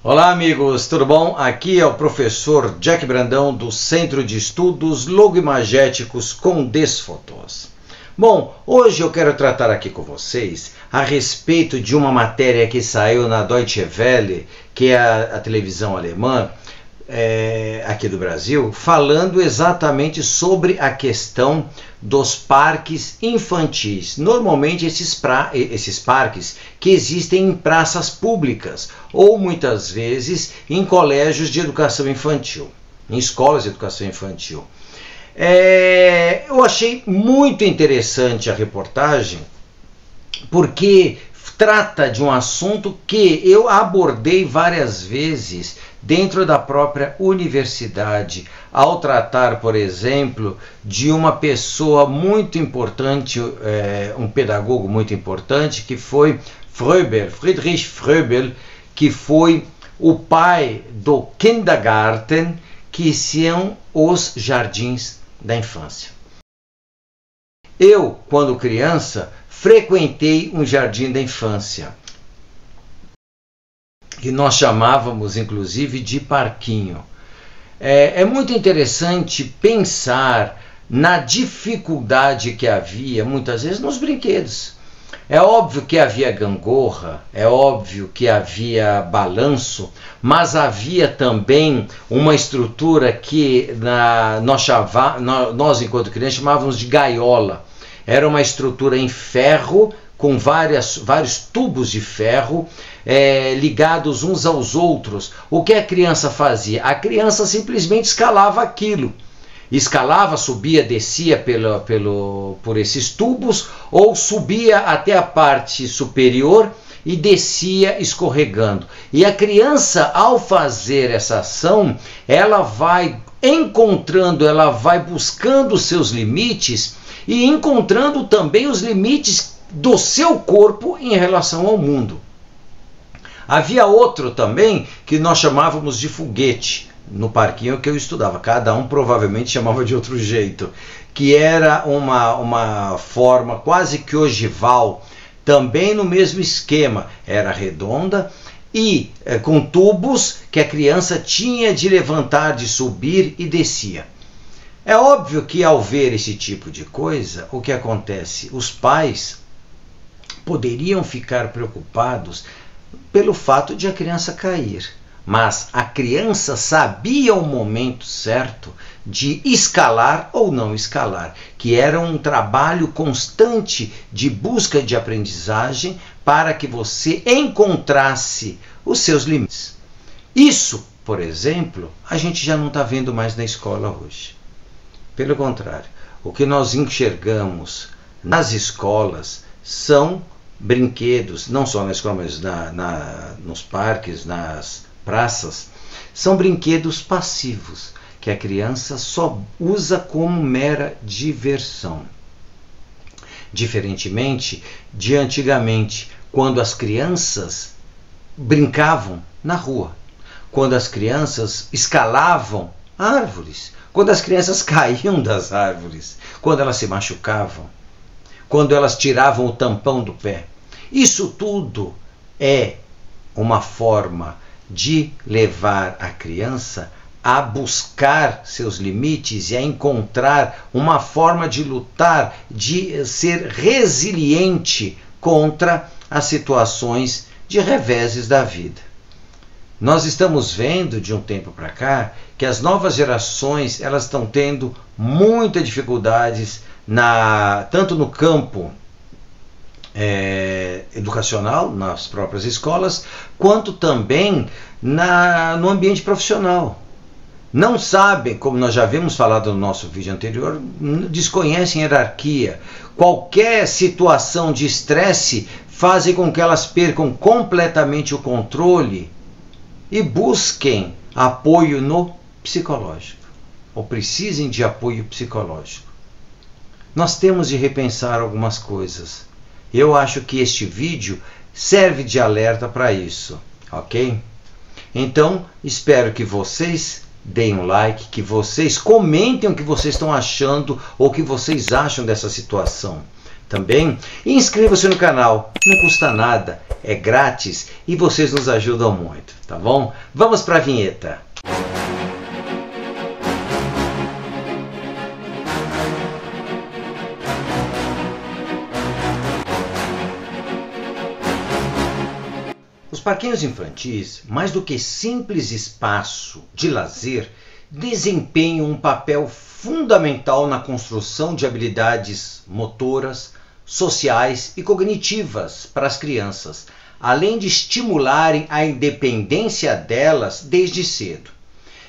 Olá amigos, tudo bom? Aqui é o professor Jack Brandão do Centro de Estudos Logimagéticos com Desfotos. Bom, hoje eu quero tratar aqui com vocês a respeito de uma matéria que saiu na Deutsche Welle, que é a televisão alemã aqui do Brasil, falando exatamente sobre a questão dos parques infantis. Normalmente esses parques que existem em praças públicas ou muitas vezes em colégios de educação infantil, em escolas de educação infantil. Eu achei muito interessante a reportagem porque trata de um assunto que eu abordei várias vezes dentro da própria universidade, ao tratar, por exemplo, de uma pessoa muito importante, um pedagogo muito importante, que foi Friedrich Fröbel, que foi o pai do Kindergarten, que são os jardins da infância. Eu, quando criança, frequentei um jardim da infância, que nós chamávamos inclusive de parquinho. É muito interessante pensar na dificuldade que havia muitas vezes nos brinquedos. É óbvio que havia gangorra, é óbvio que havia balanço, mas havia também uma estrutura que nós enquanto crianças chamávamos de gaiola. Era uma estrutura em ferro, com vários tubos de ferro ligados uns aos outros. O que a criança fazia? A criança simplesmente escalava aquilo. Escalava, subia, descia por esses tubos, ou subia até a parte superior e descia escorregando. E a criança, ao fazer essa ação, ela vai encontrando, ela vai buscando os seus limites e encontrando também os limites do seu corpo em relação ao mundo. Havia outro também que nós chamávamos de foguete, no parquinho que eu estudava. Cada um provavelmente chamava de outro jeito, que era uma forma quase que ogival, também no mesmo esquema, era redonda e com tubos que a criança tinha de levantar, de subir e descia. É óbvio que ao ver esse tipo de coisa, o que acontece? Os pais poderiam ficar preocupados pelo fato de a criança cair, mas a criança sabia o momento certo de escalar ou não escalar, que era um trabalho constante de busca de aprendizagem para que você encontrasse os seus limites. Isso, por exemplo, a gente já não está vendo mais na escola hoje. Pelo contrário, o que nós enxergamos nas escolas são brinquedos, não só na escola, mas nos parques, nas praças, são brinquedos passivos, que a criança só usa como mera diversão. Diferentemente de antigamente, quando as crianças brincavam na rua, quando as crianças escalavam árvores, quando as crianças caíam das árvores, quando elas se machucavam, quando elas tiravam o tampão do pé. Isso tudo é uma forma de levar a criança a buscar seus limites e a encontrar uma forma de lutar, de ser resiliente contra as situações de reveses da vida. Nós estamos vendo de um tempo para cá que as novas gerações elas estão tendo muitas dificuldades tanto no campo educacional, nas próprias escolas, quanto também no ambiente profissional. Não sabem, como nós já havíamos falado no nosso vídeo anterior, desconhecem hierarquia. Qualquer situação de estresse faz com que elas percam completamente o controle e busquem apoio no psicológico, ou precisem de apoio psicológico. Nós temos de repensar algumas coisas. Eu acho que este vídeo serve de alerta para isso, ok? Então, espero que vocês deem um like, que vocês comentem o que vocês estão achando ou o que vocês acham dessa situação. também. E inscreva-se no canal, não custa nada, é grátis e vocês nos ajudam muito, tá bom? Vamos para a vinheta. Os parquinhos infantis, mais do que simples espaço de lazer, desempenham um papel fundamental na construção de habilidades motoras, sociais e cognitivas para as crianças, além de estimularem a independência delas desde cedo.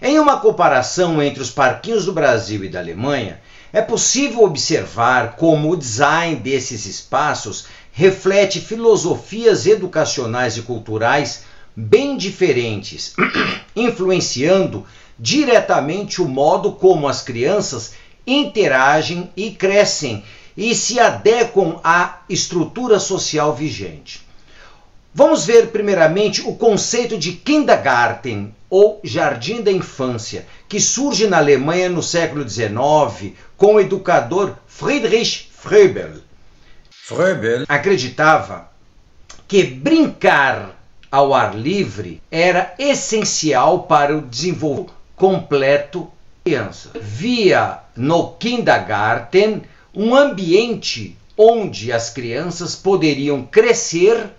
Em uma comparação entre os parquinhos do Brasil e da Alemanha, é possível observar como o design desses espaços reflete filosofias educacionais e culturais bem diferentes, influenciando diretamente o modo como as crianças interagem e crescem e se adequam à estrutura social vigente. Vamos ver primeiramente o conceito de Kindergarten, ou Jardim da Infância, que surge na Alemanha no século XIX com o educador Friedrich Fröbel. Fröbel acreditava que brincar ao ar livre era essencial para o desenvolvimento completo da criança. Via no Kindergarten um ambiente onde as crianças poderiam crescer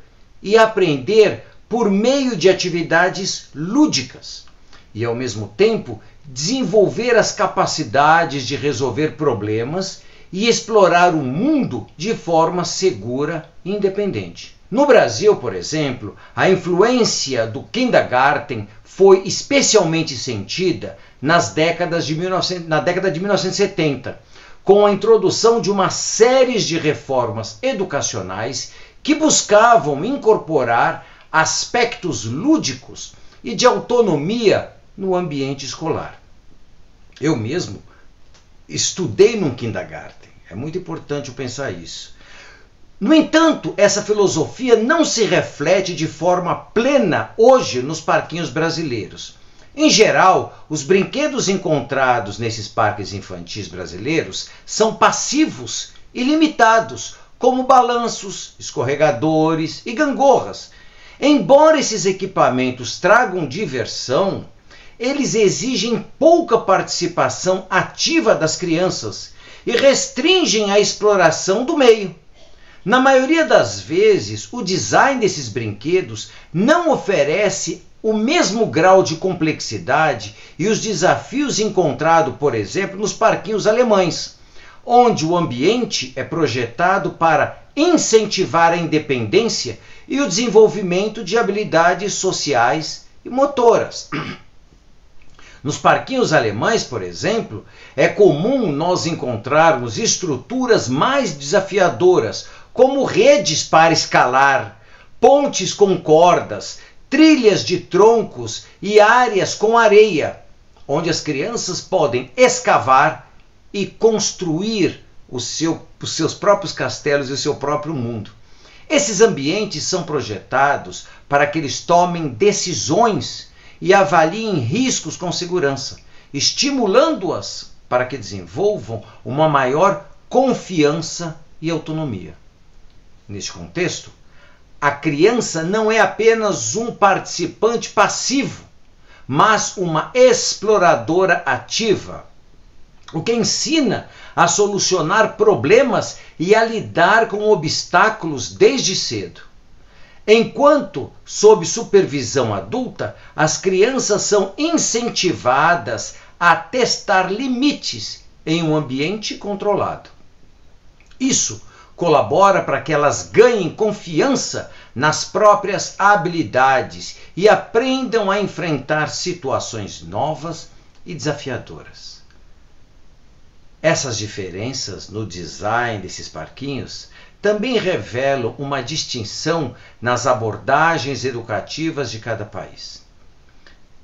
e aprender por meio de atividades lúdicas e, ao mesmo tempo, desenvolver as capacidades de resolver problemas e explorar o mundo de forma segura e independente. No Brasil, por exemplo, a influência do Kindergarten foi especialmente sentida na década de 1970, com a introdução de uma série de reformas educacionais que buscavam incorporar aspectos lúdicos e de autonomia no ambiente escolar. Eu mesmo estudei num Kindergarten, é muito importante eu pensar isso. No entanto, essa filosofia não se reflete de forma plena hoje nos parquinhos brasileiros. Em geral, os brinquedos encontrados nesses parques infantis brasileiros são passivos e limitados, como balanços, escorregadores e gangorras. Embora esses equipamentos tragam diversão, eles exigem pouca participação ativa das crianças e restringem a exploração do meio. Na maioria das vezes, o design desses brinquedos não oferece o mesmo grau de complexidade e os desafios encontrados, por exemplo, nos parquinhos alemães, onde o ambiente é projetado para incentivar a independência e o desenvolvimento de habilidades sociais e motoras. Nos parquinhos alemães, por exemplo, é comum nós encontrarmos estruturas mais desafiadoras, como redes para escalar, pontes com cordas, trilhas de troncos e áreas com areia, onde as crianças podem escavar e construir os seus próprios castelos e o seu próprio mundo. Esses ambientes são projetados para que eles tomem decisões e avaliem riscos com segurança, estimulando-as para que desenvolvam uma maior confiança e autonomia. Neste contexto, a criança não é apenas um participante passivo, mas uma exploradora ativa, o que ensina a solucionar problemas e a lidar com obstáculos desde cedo. Enquanto, sob supervisão adulta, as crianças são incentivadas a testar limites em um ambiente controlado. Isso colabora para que elas ganhem confiança nas próprias habilidades e aprendam a enfrentar situações novas e desafiadoras. Essas diferenças no design desses parquinhos também revelam uma distinção nas abordagens educativas de cada país.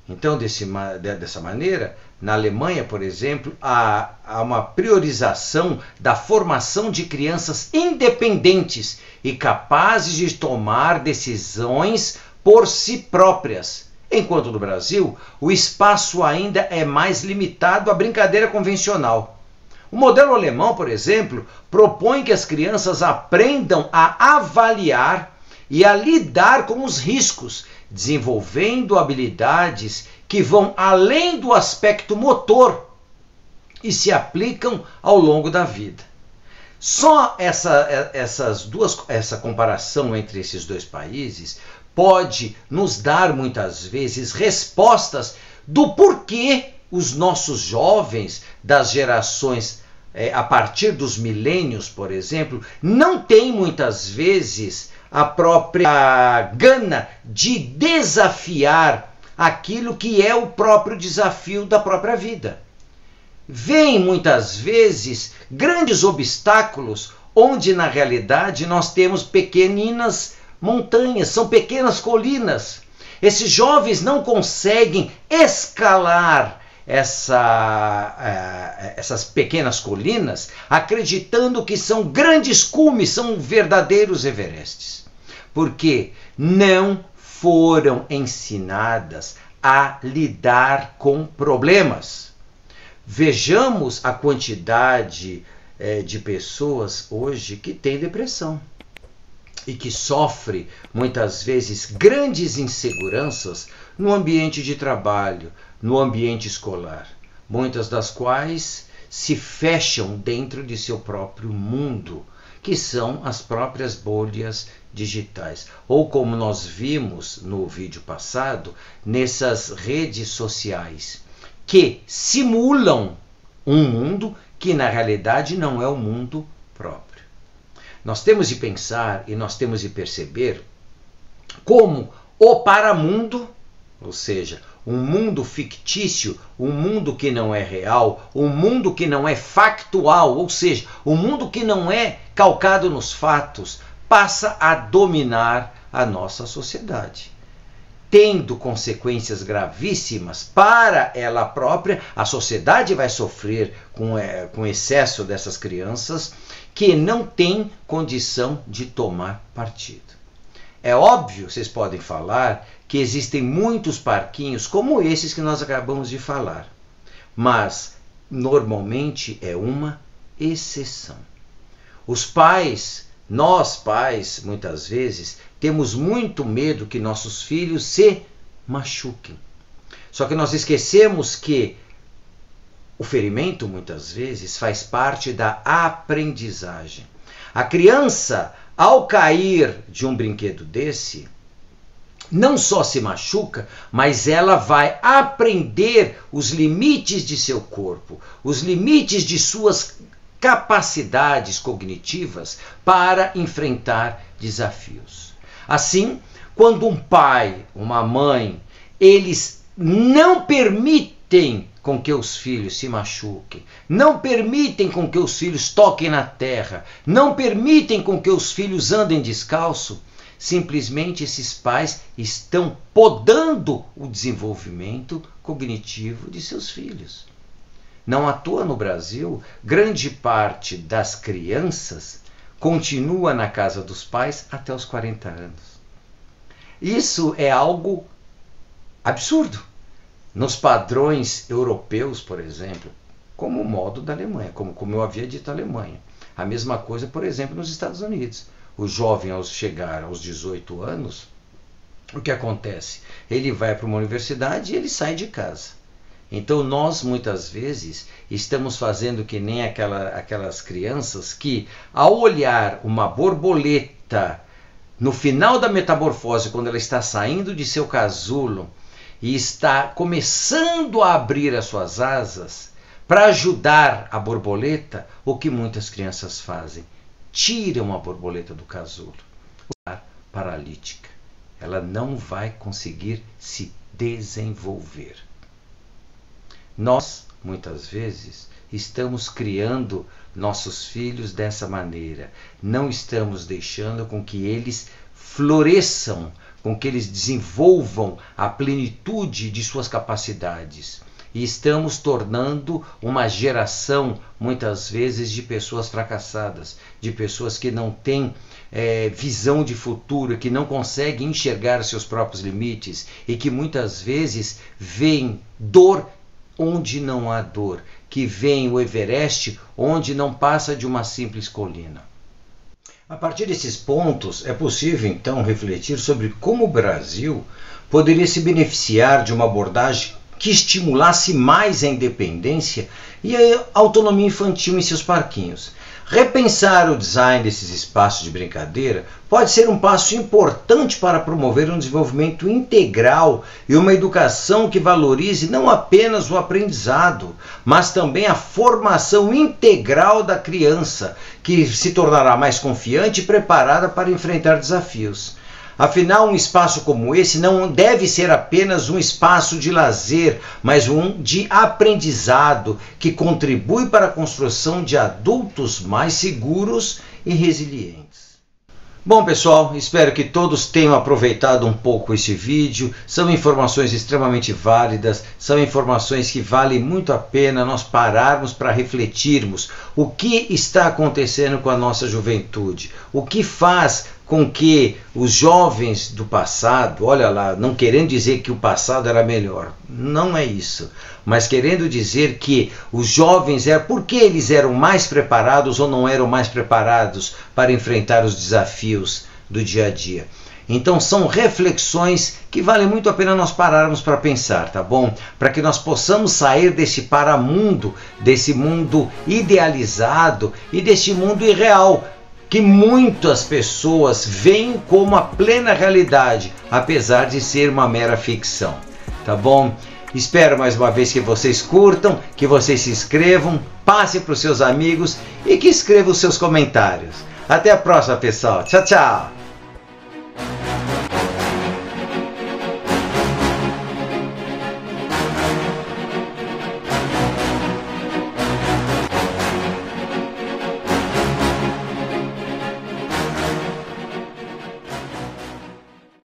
Então, dessa maneira, na Alemanha, por exemplo, há uma priorização da formação de crianças independentes e capazes de tomar decisões por si próprias, enquanto no Brasil o espaço ainda é mais limitado à brincadeira convencional. O modelo alemão, por exemplo, propõe que as crianças aprendam a avaliar e a lidar com os riscos, desenvolvendo habilidades que vão além do aspecto motor e se aplicam ao longo da vida. Só essa comparação entre esses dois países pode nos dar muitas vezes respostas do porquê os nossos jovens das gerações a partir dos milênios, por exemplo, não têm muitas vezes a própria gana de desafiar aquilo que é o próprio desafio da própria vida. Vêm muitas vezes grandes obstáculos onde na realidade nós temos pequeninas montanhas, são pequenas colinas. Esses jovens não conseguem escalar essas pequenas colinas acreditando que são grandes cumes, são verdadeiros Everestes, porque não foram ensinadas a lidar com problemas. Vejamos a quantidade de pessoas hoje que têm depressão e que sofrem muitas vezes grandes inseguranças no ambiente de trabalho, no ambiente escolar, muitas das quais se fecham dentro de seu próprio mundo, que são as próprias bolhas digitais. Ou como nós vimos no vídeo passado, nessas redes sociais, que simulam um mundo que na realidade não é o mundo próprio. Nós temos de pensar e nós temos de perceber como o paramundo, ou seja, um mundo fictício, um mundo que não é real, um mundo que não é factual, ou seja, um mundo que não é calcado nos fatos, passa a dominar a nossa sociedade, tendo consequências gravíssimas para ela própria. A sociedade vai sofrer com excesso dessas crianças que não têm condição de tomar partido. É óbvio, vocês podem falar, que existem muitos parquinhos como esses que nós acabamos de falar, mas normalmente é uma exceção. Os pais, nós pais, muitas vezes, temos muito medo que nossos filhos se machuquem. Só que nós esquecemos que o ferimento, muitas vezes, faz parte da aprendizagem. A criança, ao cair de um brinquedo desse, não só se machuca, mas ela vai aprender os limites de seu corpo, os limites de suas capacidades cognitivas para enfrentar desafios. Assim, quando um pai, uma mãe, eles não permitem com que os filhos se machuquem, não permitem com que os filhos toquem na terra, não permitem com que os filhos andem descalço, simplesmente esses pais estão podando o desenvolvimento cognitivo de seus filhos. Não à toa no Brasil, grande parte das crianças continua na casa dos pais até os 40 anos. Isso é algo absurdo. Nos padrões europeus, por exemplo, como o modo da Alemanha, como eu havia dito a Alemanha. A mesma coisa, por exemplo, nos Estados Unidos. O jovem, ao chegar aos 18 anos, o que acontece? Ele vai para uma universidade e ele sai de casa. Então nós, muitas vezes, estamos fazendo que nem aquelas crianças que, ao olhar uma borboleta no final da metamorfose, quando ela está saindo de seu casulo e está começando a abrir as suas asas, para ajudar a borboleta, o que muitas crianças fazem? Tiram a borboleta do casulo. Paralítica. Ela não vai conseguir se desenvolver. Nós, muitas vezes, estamos criando nossos filhos dessa maneira. Não estamos deixando com que eles floresçam, com que eles desenvolvam a plenitude de suas capacidades. E estamos tornando uma geração, muitas vezes, de pessoas fracassadas, de pessoas que não têm visão de futuro, que não conseguem enxergar seus próprios limites e que muitas vezes veem dor onde não há dor, que veem o Everest onde não passa de uma simples colina. A partir desses pontos, é possível então refletir sobre como o Brasil poderia se beneficiar de uma abordagem que estimulasse mais a independência e a autonomia infantil em seus parquinhos. Repensar o design desses espaços de brincadeira pode ser um passo importante para promover um desenvolvimento integral e uma educação que valorize não apenas o aprendizado, mas também a formação integral da criança, que se tornará mais confiante e preparada para enfrentar desafios. Afinal, um espaço como esse não deve ser apenas um espaço de lazer, mas um de aprendizado que contribui para a construção de adultos mais seguros e resilientes. Bom, pessoal, espero que todos tenham aproveitado um pouco esse vídeo. São informações extremamente válidas, são informações que valem muito a pena nós pararmos para refletirmos o que está acontecendo com a nossa juventude, o que faz com que os jovens do passado, olha lá, não querendo dizer que o passado era melhor, não é isso, mas querendo dizer que os jovens, por que eles eram mais preparados ou não eram mais preparados para enfrentar os desafios do dia a dia. Então são reflexões que valem muito a pena nós pararmos para pensar, tá bom? Para que nós possamos sair desse paramundo, desse mundo idealizado e desse mundo irreal, que muitas pessoas veem como a plena realidade, apesar de ser uma mera ficção, tá bom? Espero mais uma vez que vocês curtam, que vocês se inscrevam, passem para os seus amigos e que escrevam os seus comentários. Até a próxima, pessoal. Tchau, tchau!